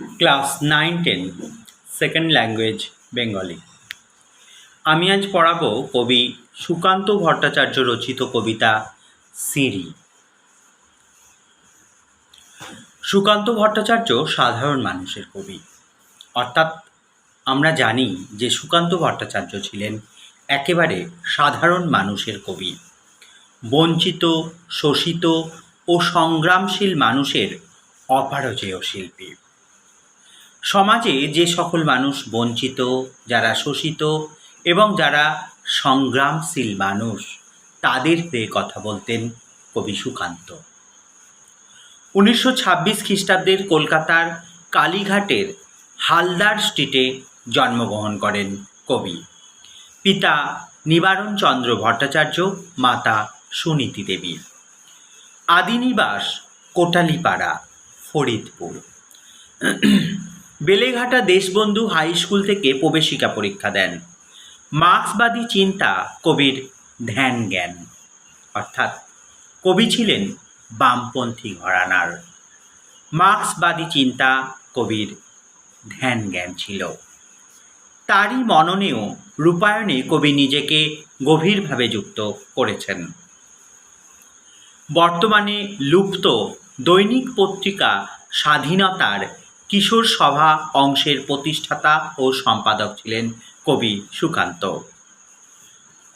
Class 9-10 second language Bengali. আমি আজ পড়াবো কবি সুকান্ত ভট্টাচার্য রচিত কবিতা সিঁড়ি। সুকান্ত ভট্টাচার্য সাধারণ মানুষের কবি, অর্থাৎ আমরা জানি যে সুকান্ত ভট্টাচার্য ছিলেন একেবারে সাধারণ মানুষের কবি। বঞ্চিত, শোষিত ও সংগ্রামশীল মানুষের অপারজেয় শিল্পী। সমাজে যে সকল মানুষ বঞ্চিত, যারা শোষিত এবং যারা সংগ্রামশীল মানুষ, তাদের হয়ে কথা বলতেন কবি সুকান্ত। 1926 খ্রিস্টাব্দের কলকাতার কালীঘাটের হালদার স্ট্রিটে জন্মগ্রহণ করেন কবি। পিতা নিবারণ চন্দ্র ভট্টাচার্য, মাতা সুনীতি দেবী। আদিনিবাস কোটালীপাড়া, ফরিদপুর। বেলেঘাটা দেশবন্ধু হাই স্কুল থেকে প্রবেশিকা পরীক্ষা দেন। মার্ক্সবাদী চিন্তা কবির ধ্যান জ্ঞান, অর্থাৎ কবি ছিলেন বামপন্থী ঘরানার। মার্ক্সবাদী চিন্তা কবির ধ্যান জ্ঞান ছিল। তারই মননেও রূপায়ণে কবি নিজেকে গভীরভাবে যুক্ত করেছেন। বর্তমানে লুপ্ত দৈনিক পত্রিকা স্বাধীনতার কিশোর সভা অংশের প্রতিষ্ঠাতা ও সম্পাদক ছিলেন কবি সুকান্ত।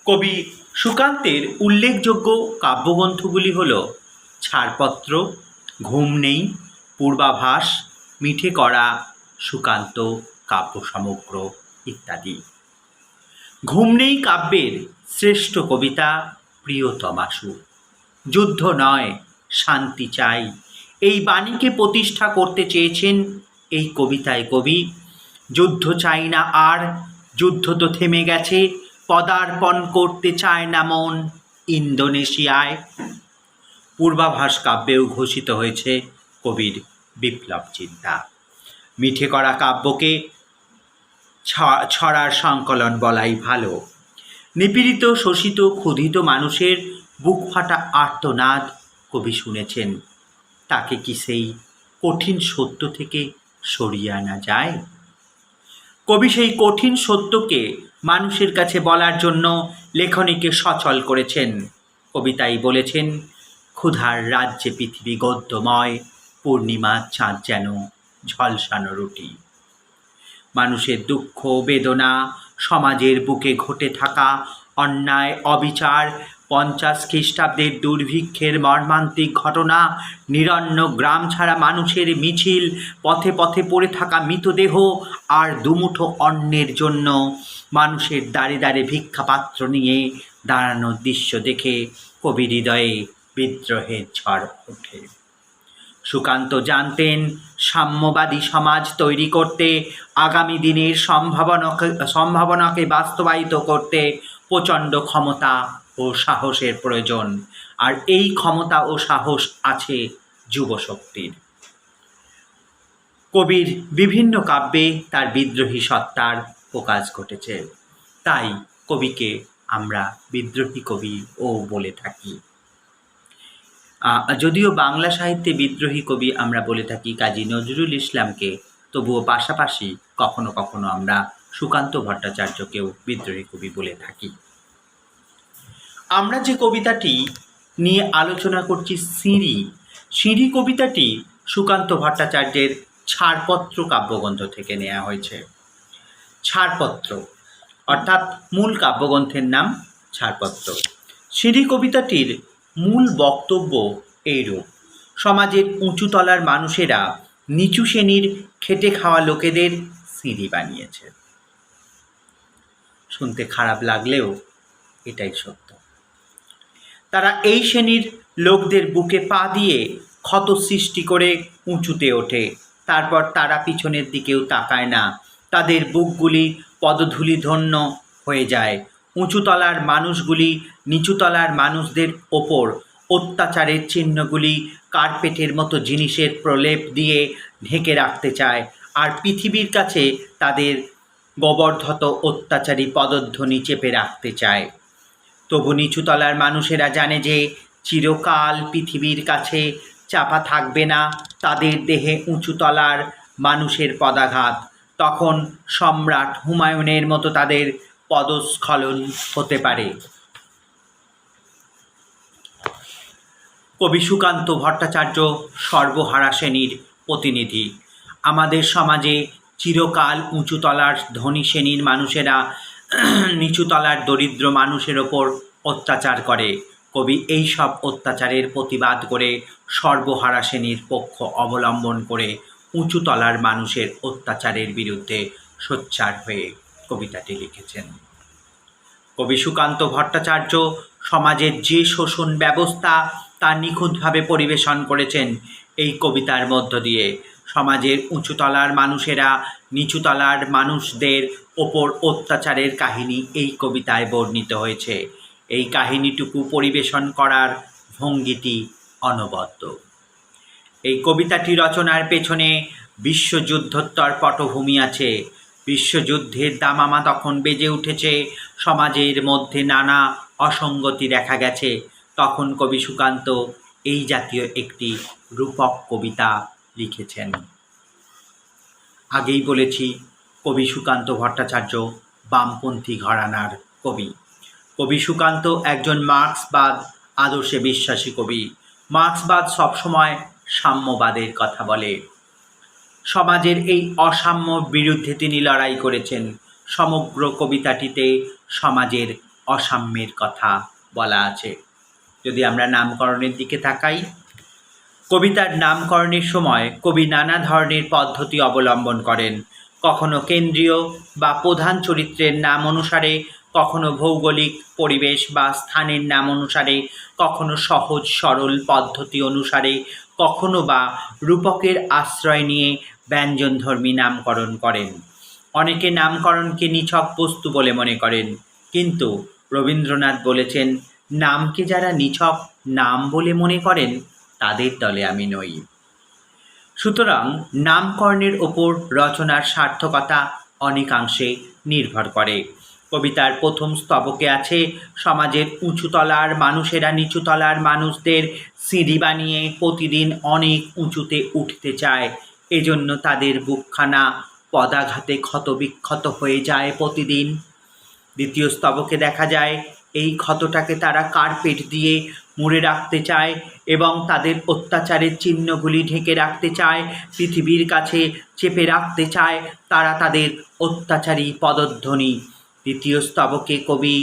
কবি সুকান্তের উল্লেখযোগ্য কাব্যগ্রন্থগুলি হল ছাড়পত্র, ঘুম নেই, পূর্বাভাস, মিঠে করা, সুকান্ত কাব্য সমগ্র ইত্যাদি। ঘুম নেই কাব্যের শ্রেষ্ঠ কবিতা প্রিয়তমাশু। যুদ্ধ নয়, শান্তি চাই, এই বাণীকে প্রতিষ্ঠা করতে চেয়েছেন এই কবিতায় কবি। যুদ্ধ চাই না আর, যুদ্ধ তো থেমে গেছে, পদার্পণ করতে চায় না মন ইন্দোনেশিয়ায়। পূর্বাভাস কাব্যেও ঘোষিত হয়েছে কবির বিপ্লব চিন্তা। মিঠে করা কাব্যকে ছড়ার সংকলন বলাই ভালো। নিপীড়িত, শোষিত, ক্ষুধিত মানুষের বুক ফাটা আর্তনাদ কবি শুনেছেন। তাকে কি সেই কঠিন সত্য থেকে সরিয়ে আনা যায়? কবি সেই কঠিন সত্যকে মানুষের কাছে বলার জন্য লেখনীকে সচল করেছেন। কবিতায় বলেছেন, ক্ষুধার রাজ্যে পৃথিবী গদ্যময়, পূর্ণিমার চাঁদ যেন ঝলসানো রুটি। মানুষের দুঃখ বেদনা, সমাজের বুকে ঘটে থাকা অন্যায় অবিচার, 50 খ্রিস্টাব্দের দুর্ভিক্ষের মর্মান্তিক ঘটনা, নিরন্ন গ্রাম ছাড়া মানুষের মিছিল, পথে পথে পড়ে থাকা মৃতদেহ আর দুমুঠো অন্নের জন্য মানুষের দ্বারে দ্বারে ভিক্ষাপাত্র নিয়ে দাঁড়ানোর দৃশ্য দেখে কবির হৃদয়ে বিদ্রোহের ঝড় ওঠে। সুকান্ত জানতেন সাম্যবাদী সমাজ তৈরি করতে, আগামী দিনের সম্ভাবনাকে বাস্তবায়িত করতে প্রচণ্ড ক্ষমতা ও সাহসের প্রয়োজন, আর এই ক্ষমতা ও সাহস আছে যুবশক্তির। কবির বিভিন্ন কাব্যে তার বিদ্রোহী সত্তার প্রকাশ ঘটেছে, তাই কবিকে আমরা বিদ্রোহী কবিও বলে থাকি। যদিও বাংলা সাহিত্যে বিদ্রোহী কবি আমরা বলে থাকি কাজী নজরুল ইসলামকে, তবুও পাশাপাশি কখনো কখনো আমরা সুকান্ত ভট্টাচার্যকেও বিদ্রোহী কবি বলে থাকি। আমরা যে কবিতাটি নিয়ে আলোচনা করছি সিঁড়ি, সিঁড়ি কবিতাটি সুকান্ত ভট্টাচার্যের ছাড়পত্র কাব্যগ্রন্থ থেকে নেওয়া হয়েছে। ছাড়পত্র অর্থাৎ মূল কাব্যগ্রন্থের নাম ছাড়পত্র। সিঁড়ি কবিতাটির মূল বক্তব্য এইরূপ: সমাজের উঁচু তলার মানুষেরা নিচু শ্রেণীর খেটে খাওয়া লোকেদের সিঁড়ি বানিয়েছে। শুনতে খারাপ লাগলেও এটাই সত্য। তারা এই শ্রেণীর লোকদের বুকে পা দিয়ে ক্ষত সৃষ্টি করে উঁচুতে ওঠে, তারপর তারা পিছনের দিকেও তাকায় না। তাদের বুকগুলি পদধূলিধন্য হয়ে যায়। উঁচুতলার মানুষগুলি নিচুতলার মানুষদের ওপর অত্যাচারের চিহ্নগুলি কার্পেটের মতো জিনিসের প্রলেপ দিয়ে ঢেকে রাখতে চায়, আর পৃথিবীর কাছে তাদের গোবর্ধত অত্যাচারী পদধ্বনি চেপে রাখতে চায়। তবু নিচুতলার মানুষেরা জানে যে চিরকাল পৃথিবীর কাছে চাপা থাকবে না। তাদের দেহে উঁচুতলার মানুষের পদাঘাত, তখন সম্রাট হুমায়ুনের মতো তাদের পদস্খলন হতে পারে। কবি সুকান্ত ভট্টাচার্য সর্বহারা শ্রেণীর প্রতিনিধি। আমাদের সমাজে চিরকাল উঁচুতলার ধনী শ্রেণীর মানুষেরা নিচুতলার দরিদ্র মানুষের ওপর অত্যাচার করে। কবি এই সব অত্যাচারের প্রতিবাদ করে সর্বহারা শ্রেণীর পক্ষ অবলম্বন করে উঁচুতলার মানুষের অত্যাচারের বিরুদ্ধে সোচ্চার হয়ে কবিতাটি লিখেছেন। কবি সুকান্ত ভট্টাচার্য সমাজের যে শোষণ ব্যবস্থা তা নিখুঁতভাবে পরিবেশন করেছেন এই কবিতার মধ্য দিয়ে। সমাজের উঁচুতলার মানুষেরা নিচুতলার মানুষদের ওপর অত্যাচারের কাহিনী এই কবিতায় বর্ণিত হয়েছে। এই কাহিনীটুকু পরিবেশন করার ভঙ্গিটি অনবদ্য। এই কবিতাটি রচনার পেছনে বিশ্বযুদ্ধোত্তর পটভূমি আছে। বিশ্বযুদ্ধের দামামা তখন বেজে উঠেছে, সমাজের মধ্যে নানা অসঙ্গতি দেখা গেছে। তখন কবি সুকান্ত এই জাতীয় একটি রূপক কবিতা লিখেছেন। আগেই বলেছি কবি সুকান্ত ভট্টাচার্য বামপন্থী ঘরানার কবি। কবি সুকান্ত একজন মার্ক্সবাদ আদর্শে বিশ্বাসী কবি। মার্ক্সবাদ সবসময় সাম্যবাদের কথা বলে। সমাজের এই অসাম্যর বিরুদ্ধে তিনি লড়াই করেছেন। সমগ্র কবিতাটিতে সমাজের অসাম্যের কথা বলা আছে। যদি আমরা নামকরণের দিকে তাকাই, কবিতার নামকরণের সময় কবি নানা ধরনের পদ্ধতি অবলম্বন করেন। কখনো কেন্দ্রীয় বা প্রধান চরিত্রের নাম অনুসারে, কখনো ভৌগোলিক পরিবেশ বা স্থানের নাম অনুসারে, কখনো সহজ সরল পদ্ধতি অনুসারে, কখনো বা রূপকের আশ্রয় নিয়ে ব্যঞ্জনধর্মী নামকরণ করেন। অনেকে নামকরণকে নিছক বস্তু বলে মনে করেন, কিন্তু রবীন্দ্রনাথ বলেছেন, নামকে যারা নিছক নাম বলে মনে করেন তাদের দলে আমি নই। সুতরাং নামকরণের ওপর রচনার সার্থকতা অনেকাংশে নির্ভর করে। কবিতার প্রথম স্তবকে আছে, সমাজের উঁচুতলার মানুষেরা নিচুতলার মানুষদের সিঁড়ি বানিয়ে প্রতিদিন অনেক উঁচুতে উঠতে চায়, এজন্য তাদের বুকখানা পদাঘাতে ক্ষতবিক্ষত হয়ে যায় প্রতিদিন। দ্বিতীয় স্তবকে দেখা যায়, এই ক্ষতটাকে তারা কার্পেট দিয়ে মুড়ে রাখতে চায় এবং তাদের অত্যাচারের চিহ্নগুলি ঢেকে রাখতে চায়, পৃথিবীর কাছে চেপে রাখতে চায় তারা তাদের অত্যাচারী পদধ্বনি। তৃতীয় স্তবকে কবি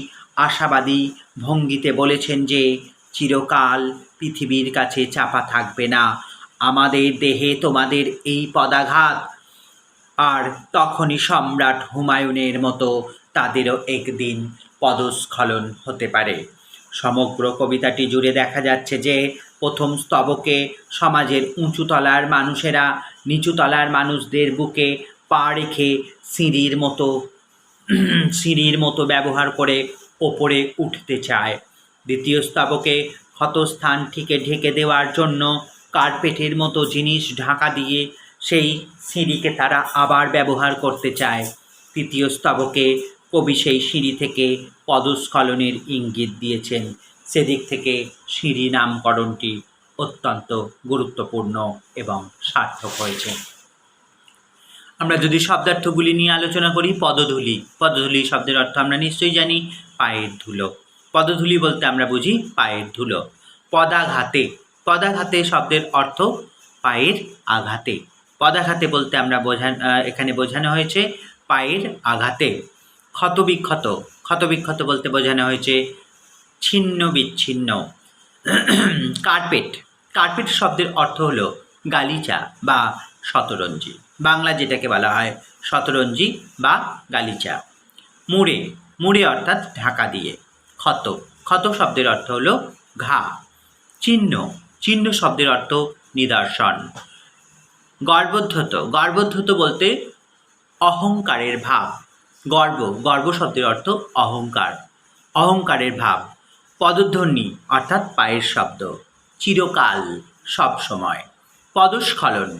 আশাবাদী ভঙ্গিতে বলেছেন যে চিরকাল পৃথিবীর কাছে চাপা থাকবে না আমাদের দেহে তোমাদের এই পদাঘাত, আর তখনই সম্রাট হুমায়ুনের মতো তাদেরও একদিন পদস্খলন হতে পারে। সমগ্র কবিতাটি জুড়ে দেখা যাচ্ছে যে প্রথম স্তবকে সমাজের উঁচুতলার মানুষেরা নিচুতলার মানুষদের বুকে পা রেখে সিঁড়ির মতো ব্যবহার করে ওপরে উঠতে চায়। দ্বিতীয় স্তবকে ক্ষতস্থানটিকে ঢেকে দেওয়ার জন্য কার্পেটের মতো জিনিস ঢাকা দিয়ে সেই সিঁড়িকে তারা আবার ব্যবহার করতে চায়। তৃতীয় স্তবকে কবি সেই সিঁড়ি থেকে পদস্খলনের ইঙ্গিত দিয়েছেন। সেদিক থেকে সিঁড়ি নামকরণটি অত্যন্ত গুরুত্বপূর্ণ এবং সার্থক হয়েছে। আমরা যদি শব্দার্থগুলি নিয়ে আলোচনা করি, পদধূলি। পদধূলি শব্দের অর্থ আমরা নিশ্চয়ই জানি, পায়ের ধুলো। পদধূলি বলতে আমরা বুঝি পায়ের ধুলো। পদাঘাতে, পদাঘাতে শব্দের অর্থ পায়ের আঘাতে। পদাঘাতে বলতে আমরা এখানে বোঝানো হয়েছে পায়ের আঘাতে। ক্ষতবিক্ষত, ক্ষতবিক্ষত বলতে বোঝানো হয়েছে ছিন্ন বিচ্ছিন্ন। কার্পেট, কার্পেট শব্দের অর্থ হলো গালিচা বা শতরঞ্জি, বাংলা যেটাকে বলা হয় শতরঞ্জি বা গালিচা। মুড়ে, মুড়ে অর্থাৎ ঢাকা দিয়ে। ক্ষত, ক্ষত শব্দের অর্থ হলো ঘা। চিহ্ন, চিহ্ন শব্দের অর্থ নিদর্শন। গর্বোদ্ধত, গর্বোদ্ধত বলতে অহংকারের ভাব। গর্ব, গর্ব শব্দের অর্থ অহংকার, অহংকারের ভাব। পদধ্বনি অর্থাৎ পায়ের শব্দ। চিরকাল, সব সময়। পদস্খলন,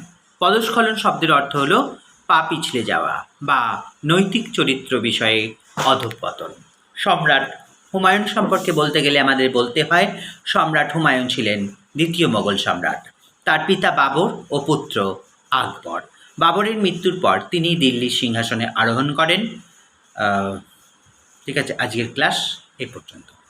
পদস্খলন শব্দের অর্থ হলো পা পিছলে যাওয়া বা নৈতিক চরিত্র বিষয়ে অধঃপতন। সম্রাট হুমায়ুন সম্পর্কে বলতে গেলে আমাদের বলতে হয় সম্রাট হুমায়ুন ছিলেন দ্বিতীয় মোগল সম্রাট। তার পিতা বাবর ও পুত্র আকবর। বাবরের মৃত্যুর পর তিনি দিল্লির সিংহাসনে আরোহণ করেন। ঠিক আছে, আজকের ক্লাস এ পর্যন্ত।